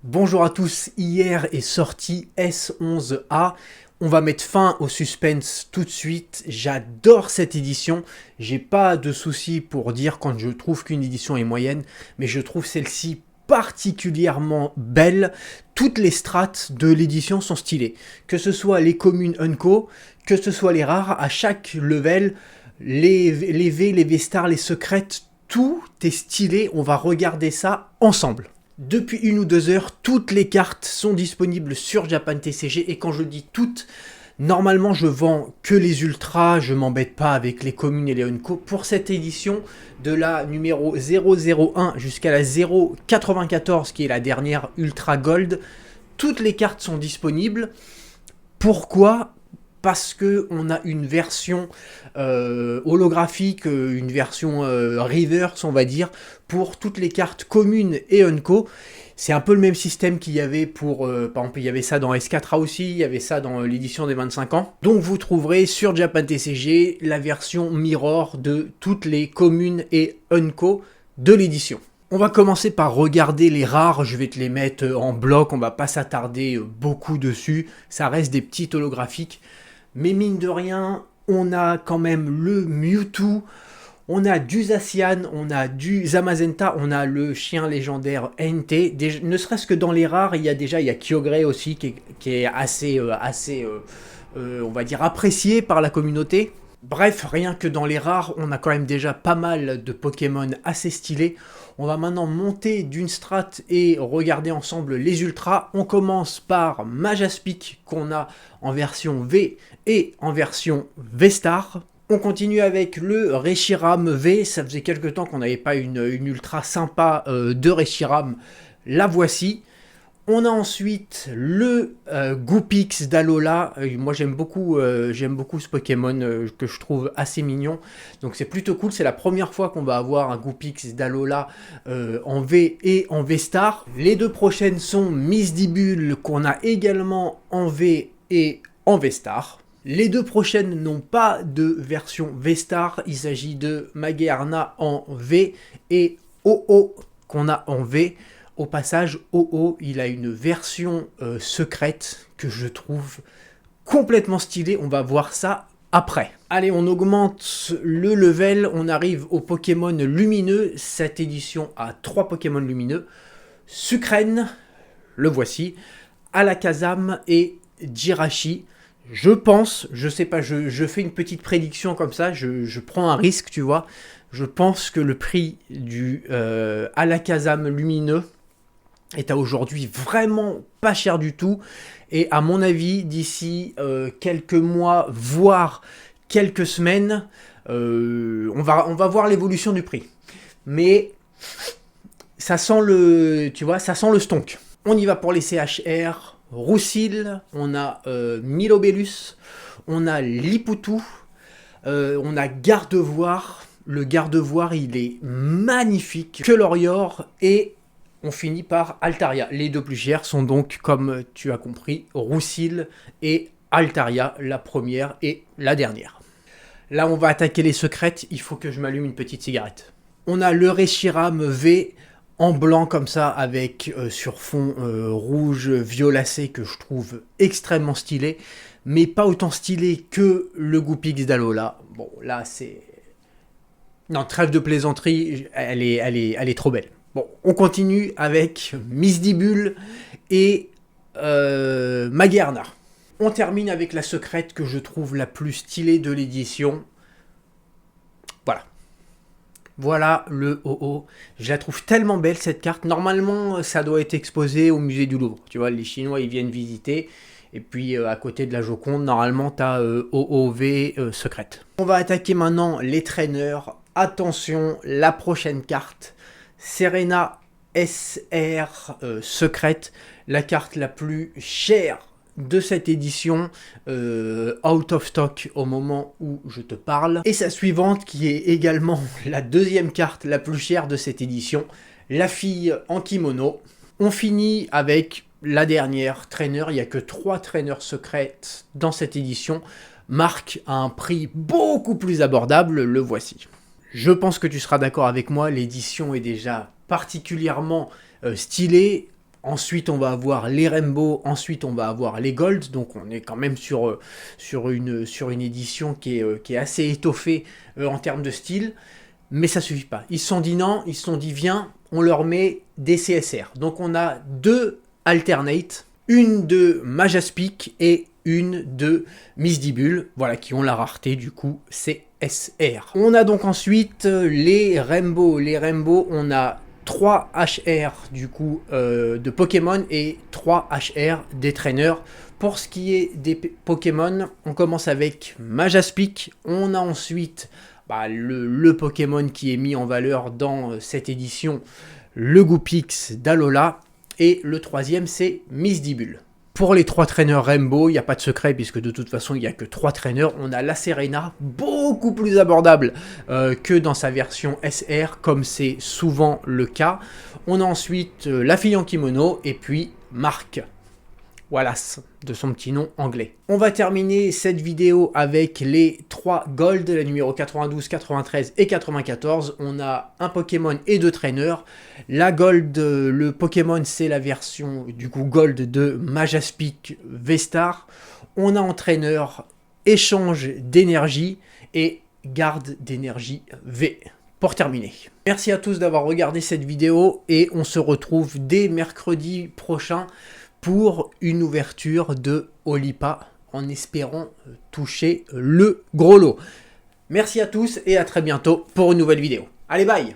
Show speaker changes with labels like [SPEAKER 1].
[SPEAKER 1] Bonjour à tous, hier est sorti S11A. On va mettre fin au suspense tout de suite. J'adore cette édition. J'ai pas de souci pour dire quand je trouve qu'une édition est moyenne, mais je trouve celle-ci particulièrement belle. Toutes les strates de l'édition sont stylées. Que ce soit les communes Unco, que ce soit les rares, à chaque level, les V, les V-stars, les secrètes, tout est stylé. On va regarder ça ensemble. Depuis 1 ou 2 heures, toutes les cartes sont disponibles sur Japan TCG et quand je dis toutes, normalement je vends que les ultras, je m'embête pas avec les communes et les Unco. Pour cette édition, de la numéro 001 jusqu'à la 094 qui est la dernière Ultra Gold, toutes les cartes sont disponibles. Pourquoi ? Parce que on a une version holographique, une version reverse, on va dire, pour toutes les cartes communes et Unco. C'est un peu le même système qu'il y avait pour, par exemple, il y avait ça dans S4A aussi, il y avait ça dans l'édition des 25 ans. Donc vous trouverez sur Japan TCG la version mirror de toutes les communes et Unco de l'édition. On va commencer par regarder les rares, je vais te les mettre en bloc, on va pas s'attarder beaucoup dessus, ça reste des petits holographiques. Mais mine de rien, on a quand même le Mewtwo, on a du Zacian, on a du Zamazenta, on a le chien légendaire NT. Ne serait-ce que dans les rares, il y a Kyogre aussi qui est assez, on va dire, apprécié par la communauté. Bref, rien que dans les rares, on a quand même déjà pas mal de Pokémon assez stylés. On va maintenant monter d'une strat et regarder ensemble les ultras. On commence par Majaspic qu'on a en version V et en version V-Star. On continue avec le Reshiram V. Ça faisait quelques temps qu'on n'avait pas une ultra sympa de Reshiram. La voici. On a ensuite le Goopix d'Alola. Moi j'aime beaucoup ce Pokémon que je trouve assez mignon. Donc c'est plutôt cool. C'est la première fois qu'on va avoir un Goopix d'Alola en V et en V-Star. Les deux prochaines sont Misdibule qu'on a également en V et en V-Star. Les deux prochaines n'ont pas de version V-Star. Il s'agit de Magearna en V et OO qu'on a en V. Au passage, OO, il a une version secrète que je trouve complètement stylée. On va voir ça après. Allez, on augmente le level. On arrive au Pokémon lumineux. Cette édition a 3 Pokémon lumineux. Sucrène, le voici. Alakazam et Jirachi. Je pense, je sais pas, je fais une petite prédiction comme ça. Je prends un risque, tu vois. Je pense que le prix du Alakazam lumineux est à aujourd'hui vraiment pas cher du tout. Et à mon avis, d'ici quelques mois, voire quelques semaines, on va voir l'évolution du prix. Mais ça sent le, tu vois, ça sent le stonk. On y va pour les CHR. Roussil, on a Milobellus, on a Liputu, on a Gardevoir. Le Gardevoir, il est magnifique. Kelorior et on finit par Altaria. Les deux plus chers sont donc, comme tu as compris, Roussil et Altaria, la première et la dernière. Là, on va attaquer les secrètes. Il faut que je m'allume une petite cigarette. On a le Reshiram V en blanc comme ça, avec sur fond rouge violacé que je trouve extrêmement stylé, mais pas autant stylé que le Goopix d'Alola. Bon, là, c'est... Non, trêve de plaisanterie, elle est trop belle. Bon, on continue avec Misdibule et Magearna. On termine avec la secrète que je trouve la plus stylée de l'édition. Voilà. Voilà le OO. Je la trouve tellement belle cette carte. Normalement, ça doit être exposé au musée du Louvre. Tu vois, les Chinois, ils viennent visiter. Et puis, à côté de la Joconde, normalement, tu as OOV secrète. On va attaquer maintenant les traîneurs. Attention, la prochaine carte. Serena SR secrète, la carte la plus chère de cette édition, out of stock au moment où je te parle. Et sa suivante qui est également la deuxième carte la plus chère de cette édition, la fille en kimono. On finit avec la dernière traîneur, il n'y a que 3 traîneurs secrètes dans cette édition. Marque à un prix beaucoup plus abordable, le voici. Je pense que tu seras d'accord avec moi, l'édition est déjà particulièrement stylée. Ensuite, on va avoir les Rainbow, ensuite on va avoir les Gold, donc on est quand même sur une édition qui est assez étoffée en termes de style, mais ça suffit pas. Ils se sont dit non, ils se sont dit viens, on leur met des CSR. Donc on a 2 alternate, une de Majaspic et une de Misdibule, voilà, qui ont la rareté du coup CSR. On a donc ensuite les Rainbow. Les Rainbow, on a 3 HR du coup de Pokémon et 3 HR des traîneurs. Pour ce qui est des Pokémon, on commence avec Majaspic. On a ensuite le Pokémon qui est mis en valeur dans cette édition, le Goupix d'Alola. Et le troisième, c'est Misdibule. Pour les 3 traîneurs Rainbow, il n'y a pas de secret puisque de toute façon il n'y a que 3 traîneurs. On a la Serena, beaucoup plus abordable que dans sa version SR, comme c'est souvent le cas. On a ensuite la fille en kimono et puis Marc Wallace, de son petit nom anglais. On va terminer cette vidéo avec les 3 Gold, la numéro 92, 93 et 94. On a un Pokémon et 2 traîneurs. La Gold, le Pokémon, c'est la version du coup Gold de Majaspic V-Star. On a en traîneur échange d'énergie et garde d'énergie V. Pour terminer. Merci à tous d'avoir regardé cette vidéo et on se retrouve dès mercredi prochain pour une ouverture de Olipa, en espérant toucher le gros lot. Merci à tous et à très bientôt pour une nouvelle vidéo. Allez, bye!